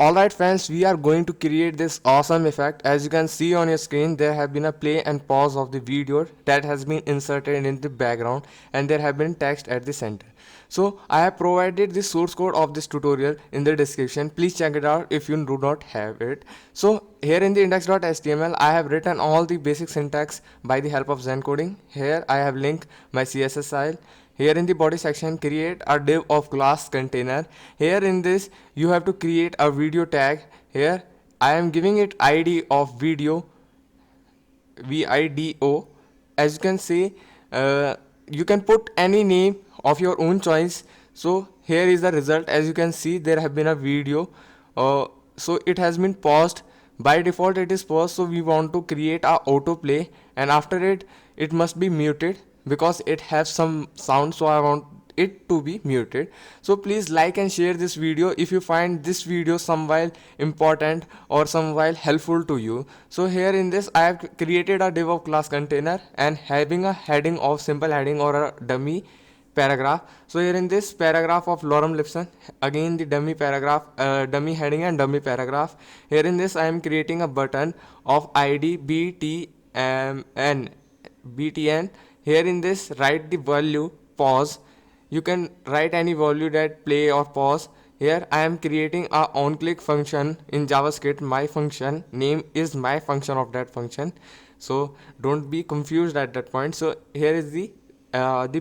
Alright friends, we are going to create this awesome effect. As you can see on your screen, there have been a play and pause of the video that has been inserted in the background, and there have been text at the center. So I have provided the source code of this tutorial in the description. Please check it out if you do not have it. So here in the index.html, I have written all the basic syntax by the help of Zencoding. Here I have linked my CSS file. Here in the body section, create a div of class container. Here in this, you have to create a video tag. Here I am giving it id of video, video. As you can see, you can put any name of your own choice. So here is the result. As you can see, there have been a video, so it has been paused. By default it is paused, so we want to create a autoplay, and after it must be muted because it has some sound, so I want it to be muted. So please like and share this video if you find this video somewhat important or somewhat helpful to you. So here in this, I have created a div of class container and having a heading of simple heading or a dummy paragraph. So here in this paragraph of Lorem Lipson, again the dummy paragraph, dummy heading and dummy paragraph. Here in this, I am creating a button of id btn btn. Here in this, write the value pause. You can write any value that play or pause. Here I am creating a onClick function in JavaScript. My function name is my function of that function, so don't be confused at that point. So here is the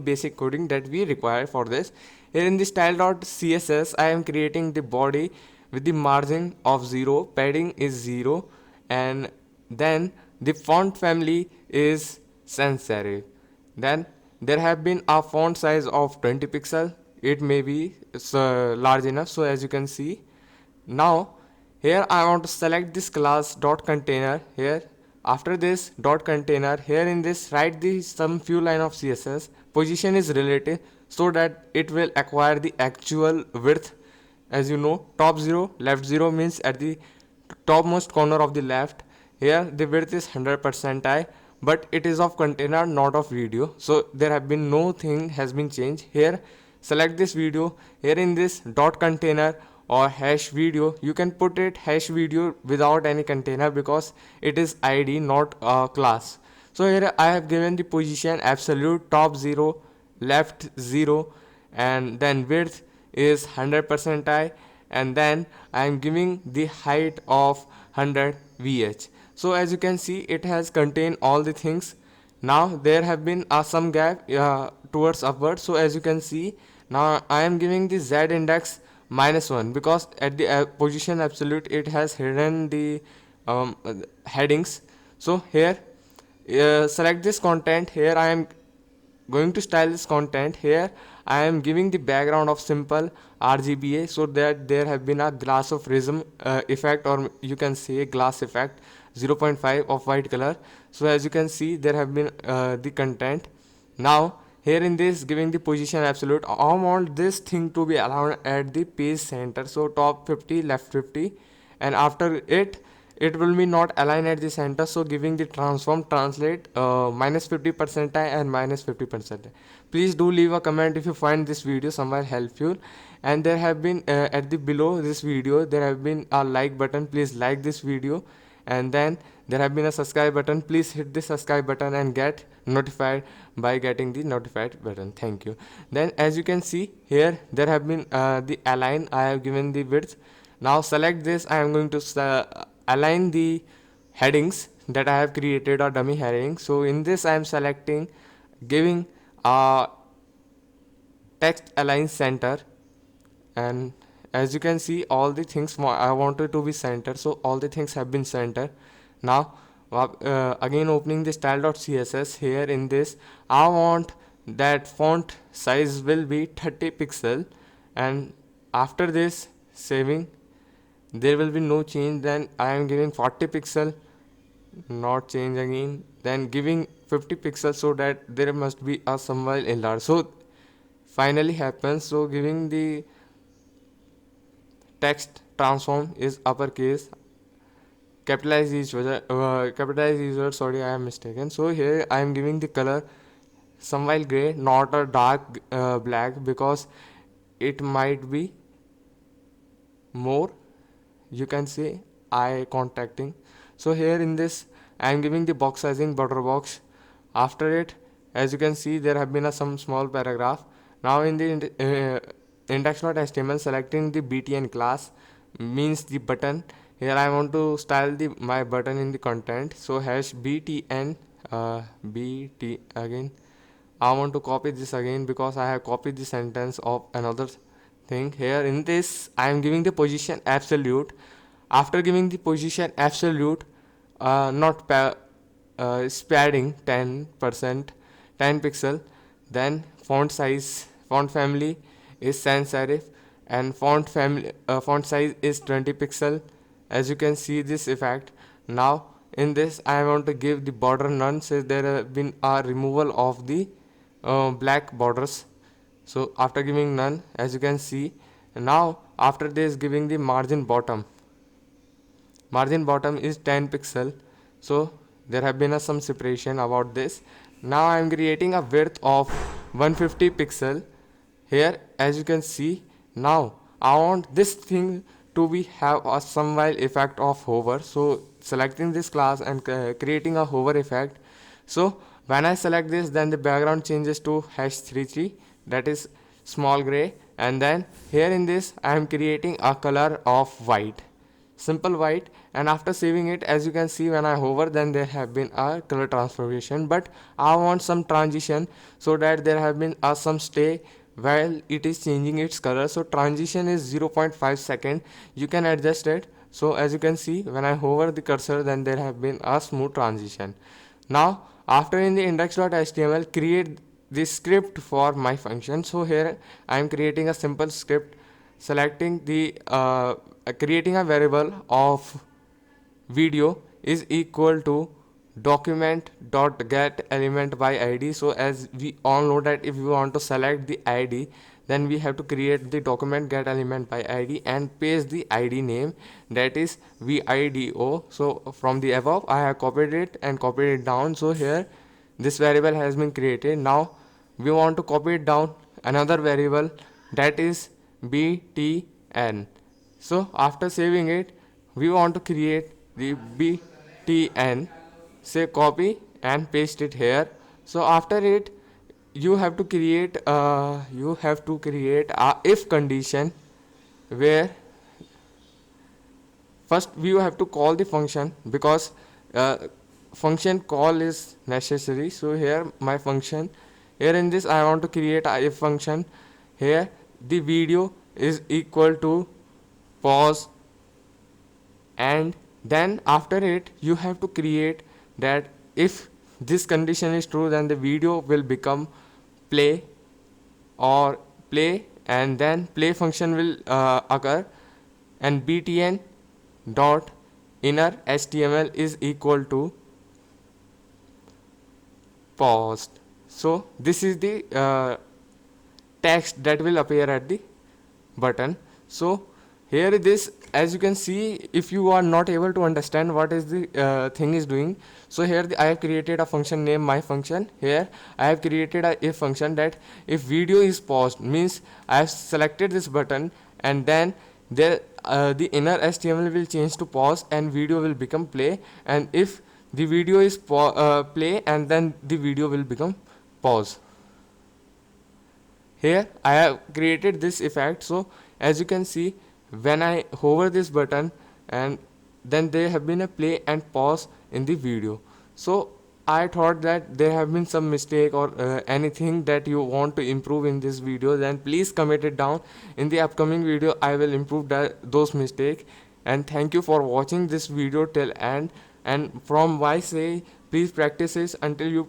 basic coding that we require for this. Here in the style.css, I am creating the body with the margin of 0, padding is 0, and then the font family is sans serif. Then there have been a font size of 20 pixel. It may be large enough. So as you can see, now here I want to select this class dot container. Here after this dot container, here in this, write the some few line of CSS. Position is relative so that it will acquire the actual width. As you know, top 0 left 0 means at the topmost corner of the left. Here the width is 100% I, but it is of container, not of video, so there have been no thing has been changed. Here select this video. Here in this dot container or hash video, you can put it hash video without any container because it is id, not a class. So here I have given the position absolute, top 0, left 0, and then width is 100% I, and then I am giving the height of 100 vh. So as you can see, it has contained all the things. Now there have been some gap towards upward. So as you can see, now I am giving the z index -1 because at the position absolute it has hidden the headings. So here select this content. Here I am going to style this content. Here I am giving the background of simple RGBA so that there have been a glass of prism effect, or you can say glass effect 0.5 of white color. So as you can see, there have been the content. Now here in this, giving the position absolute, I want this thing to be allowed at the page center, so top 50 left 50, and after it will be not aligned at the center, so giving the transform translate -50% and -50%. Please do leave a comment if you find this video somewhere helpful. And there have been at the below this video, there have been a like button. Please like this video, and then there have been a subscribe button. Please hit the subscribe button and get notified by getting the notified button. Thank you. Then as you can see here, there have been the align. I have given the width. Now select this. I am going to align the headings that I have created, a dummy heading. So in this I am selecting, giving a text align center, and as you can see, all the things I wanted to be centered, so all the things have been centered. Now again opening the style.css. Here in this, I want that font size will be 30 pixel, and after this saving, there will be no change. Then I am giving 40 pixel, not change again, then giving 50 pixels so that there must be a somewhere enlarge. So finally happens. So giving the text transform is uppercase, capitalize user, sorry, I am mistaken. So here I am giving the color somewhat gray, not a dark black, because it might be more you can see eye contacting. So here in this I am giving the box sizing border box. After it, as you can see, there have been some small paragraph. Now in the index.html, selecting the btn class means the button. Here I want to style the my button in the content, so hash btn bt again. I want to copy this again because I have copied the sentence of another thing. Here in this I am giving the position absolute. After giving the position absolute, not is padding 10%, 10 pixel. Then font size, font family is sans serif, and font size is 20 pixel. As you can see this effect. Now in this I want to give the border none, since there have been a removal of the black borders. So after giving none, as you can see, now after this giving the margin bottom is 10 pixel. So there have been some separation about this. Now I am creating a width of 150 pixel. Here as you can see, now I want this thing to be have a some while effect of hover. So selecting this class and creating a hover effect. So when I select this, then the background changes to #33, that is small gray, and then here in this I am creating a color of white, simple white. And after saving it, as you can see, when I hover, then there have been a color transformation, but I want some transition, so that there have been some stay while it is changing its color. So transition is 0.5 second. You can adjust it. So as you can see, when I hover the cursor, then there have been a smooth transition. Now after in the index.html, create the script for my function. So here I am creating a simple script, selecting the creating a variable of video is equal to document dot get element by id. So as we all know that if we want to select the id, then we have to create the document get element by id and paste the id name, that is vido. So from the above I have copied it and copied it down. So here this variable has been created. Now we want to copy it down another variable, that is btn. So after saving it, we want to create the btn, say copy and paste it here. So after it, you have to create a if condition, where first we have to call the function, because function call is necessary. So here my function, here in this I want to create a if function. Here the video is equal to pause, and then after it you have to create that if this condition is true, then the video will become play or play, and then play function will occur, and btn dot inner html is equal to paused. So this is the text that will appear at the button. So here this, as you can see, if you are not able to understand what is the thing is doing, so here I have created a function named my function. Here I have created a if function, that if video is paused means I have selected this button, and then there the inner html will change to pause and video will become play, and if the video is play, and then the video will become pause. Here I have created this effect. So as you can see, when I hover this button, and then there have been a play and pause in the video. So I thought that there have been some mistake or anything that you want to improve in this video, then please comment it down. In the upcoming video I will improve those mistakes. And thank you for watching this video till end. And from why say, please practice this until you